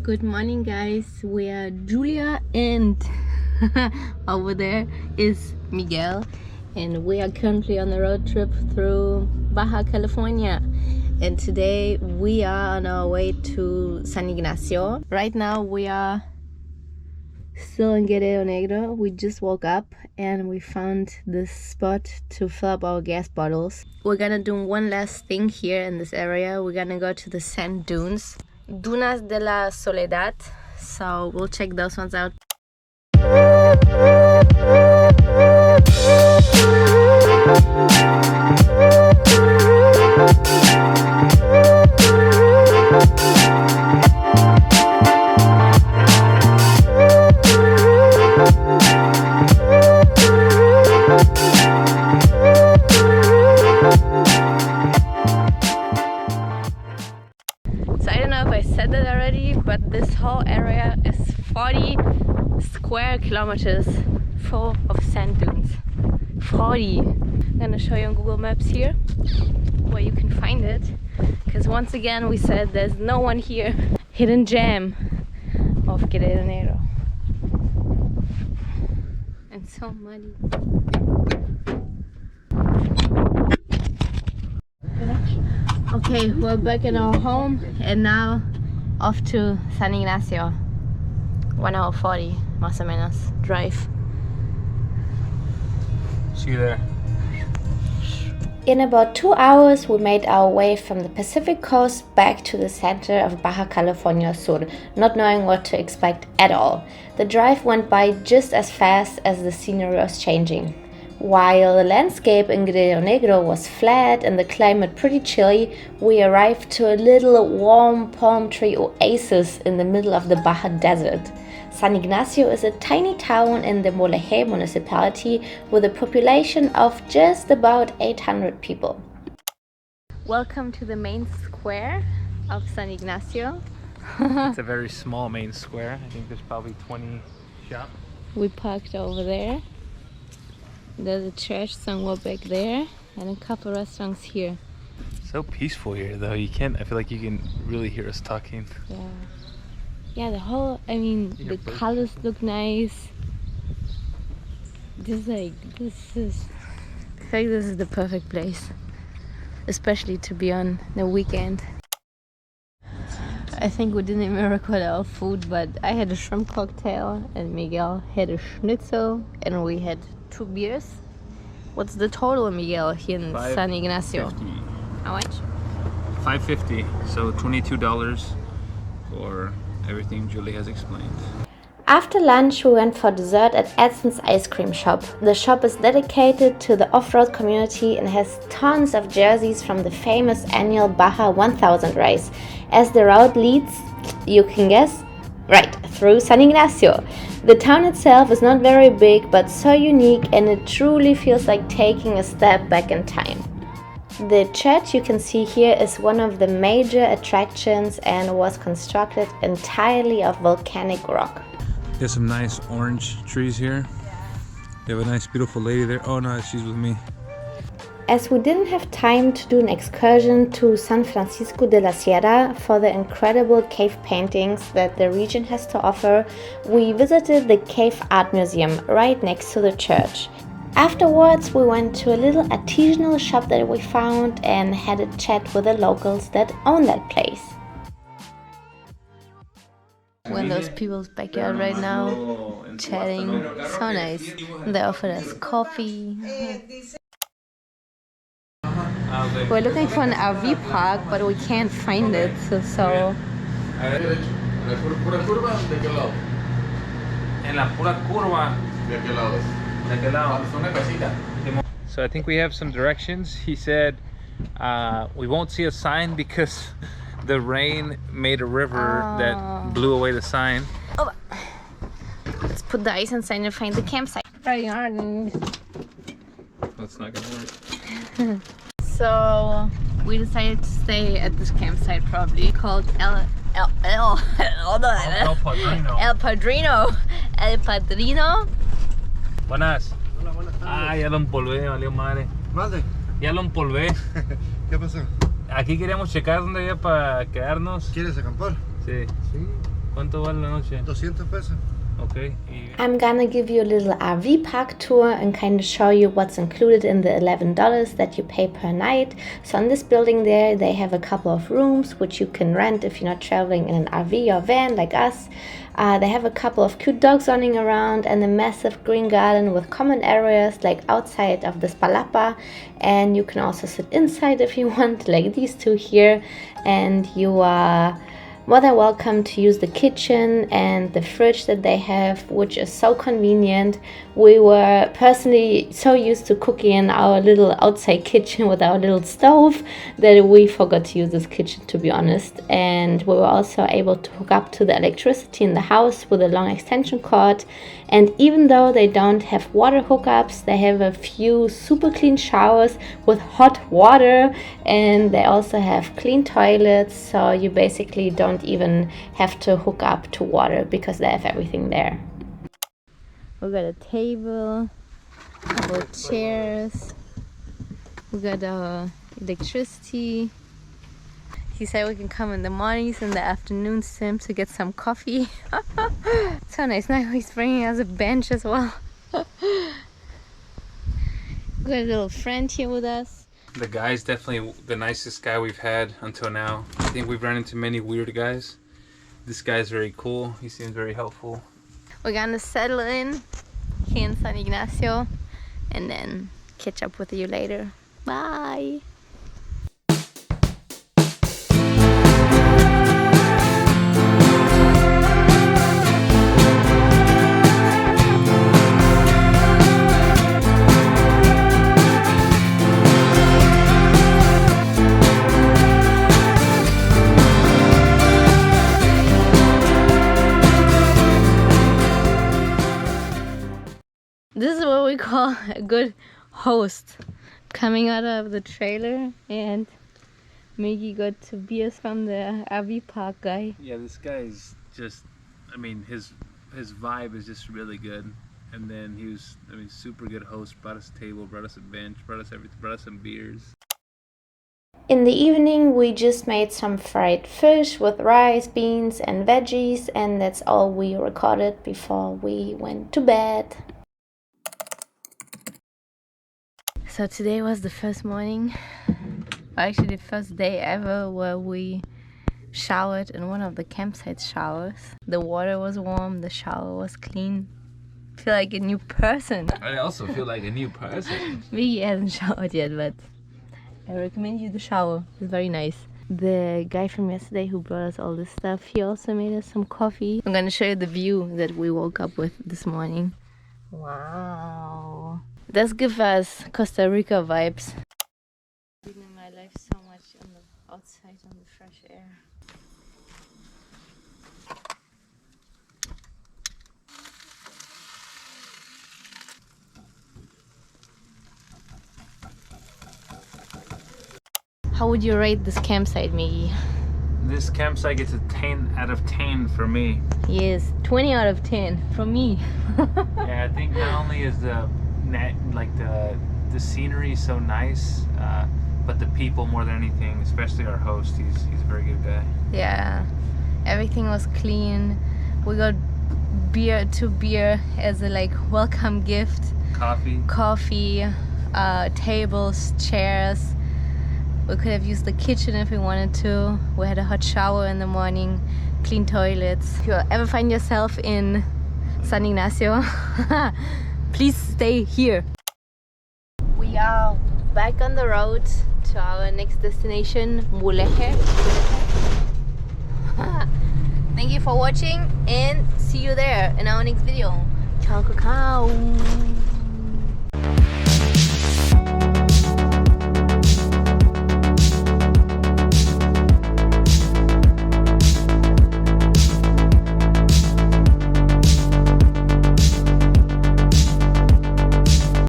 Good morning, guys. We are Julia and over there is Miguel, and we are currently on the road trip through Baja California, and today we are on our way to San Ignacio. Right now we are still in Guerrero Negro. We just woke up and we found this spot to fill up our gas bottles. We're gonna do one last thing here in this area. We're gonna go to the sand dunes, Dunas de la Soledad, so we'll check those ones out. But this whole area is 40 square kilometers full of sand dunes. 40. I'm gonna show you on Google Maps here where you can find it, because once again we said there's no one here. Hidden gem of Guerrero Negro. And so muddy. Okay, we're back in our home and now off to San Ignacio. 1 hour 40, más o menos, drive. See you there. In about 2 hours, we made our way from the Pacific coast back to the center of Baja California Sur, not knowing what to expect at all. The drive went by just as fast as the scenery was changing. While the landscape in Guerrero Negro was flat and the climate pretty chilly, we arrived to a little warm palm tree oasis in the middle of the Baja Desert. San Ignacio is a tiny town in the Moleje municipality with a population of just about 800 people. Welcome to the main square of San Ignacio. It's a very small main square. I think there's probably 20 shops. We parked over there. There's a church somewhere back there and a couple restaurants here. So peaceful here though. I feel like you can really hear us talking. Yeah, the whole, the colors look nice. I feel like this is the perfect place, especially to be on the weekend. I think we didn't even record our food, but I had a shrimp cocktail and Miguel had a schnitzel and we had 2 beers. What's the total, Miguel, here in San Ignacio? How much? $5.50, so $22 for everything Julie has explained. After lunch, we went for dessert at Edson's ice cream shop. The shop is dedicated to the off-road community and has tons of jerseys from the famous annual Baja 1000 race. As the route leads, you can guess, right, through San Ignacio. The town itself is not very big, but so unique, and it truly feels like taking a step back in time. The church you can see here is one of the major attractions and was constructed entirely of volcanic rock. There's some nice orange trees here. We have a nice beautiful lady there. Oh no, she's with me. As we didn't have time to do an excursion to San Francisco de la Sierra for the incredible cave paintings that the region has to offer, we visited the Cave Art Museum right next to the church. Afterwards, we went to a little artisanal shop that we found and had a chat with the locals that own that place. We're in those people's backyard right now, chatting. So nice. They offered us coffee. We're looking for an RV park, but we can't find it. So. So I think we have some directions. He said we won't see a sign because the rain made a river that blew away the sign. Oh. Let's put the ice inside and find the campsite. That's not gonna work. So we decided to stay at this campsite, probably called El Padrino. El Padrino. Buenas. Ah, ya lo empolvé, valió madre. ¿Madre? Ya lo empolvé. ¿Qué pasó? Aquí queríamos checar dónde había para quedarnos. ¿Quieres acampar? Sí. Sí. ¿Cuánto vale la noche? 200 pesos. Okay. I'm gonna give you a little RV park tour and kind of show you what's included in the $11 that you pay per night. So in this building there, they have a couple of rooms which you can rent if you're not traveling in an RV or van like us. They have a couple of cute dogs running around and a massive green garden with common areas like outside of this palapa, and you can also sit inside if you want, like these two here, and you are more than welcome to use the kitchen and the fridge that they have, which is so convenient. We were personally so used to cooking in our little outside kitchen with our little stove that we forgot to use this kitchen, to be honest. And we were also able to hook up to the electricity in the house with a long extension cord. And even though they don't have water hookups, they have a few super clean showers with hot water, and they also have clean toilets, so you basically don't even have to hook up to water because they have everything there. We got a table, a couple of chairs, we got electricity. He said we can come in the mornings and the afternoons to him to get some coffee. So nice. Now he's bringing us a bench as well. We got a little friend here with us. The guy's definitely the nicest guy we've had until now. I think we've run into many weird guys. This guy's very cool. He seems very helpful. We're gonna settle in here in San Ignacio and then catch up with you later. Bye! This is what we call a good host. Coming out of the trailer, and Miggy got 2 beers from the RV park guy. Yeah, this guy's just, I mean, his vibe is just really good. And then he was, I mean, super good host. Brought us a table, brought us a bench, brought us everything, brought us some beers. In the evening, we just made some fried fish with rice, beans, and veggies, and that's all we recorded before we went to bed. So today was the first morning, or actually the first day ever, where we showered in one of the campsite showers. The water was warm, the shower was clean. I feel like a new person. I also feel like a new person. Miggy hasn't showered yet, but I recommend you the shower. It's very nice. The guy from yesterday who brought us all this stuff, he also made us some coffee. I'm gonna show you the view that we woke up with this morning. Wow. This gives us Costa Rica vibes. I've been in my life so much on the outside, on the fresh air. How would you rate this campsite, Miggy? This campsite gets a 10 out of 10 for me. Yes, 20 out of 10 from me. Yeah, I think not only is the scenery so nice, but the people more than anything, especially our host, he's a very good guy. Yeah, everything was clean. We got two beer as a welcome gift. Coffee, tables, chairs. We could have used the kitchen if we wanted to. We had a hot shower in the morning, clean toilets. If you ever find yourself in San Ignacio, please stay here. We are back on the road to our next destination, Mulegé. Thank you for watching and see you there in our next video. Ciao, cacao.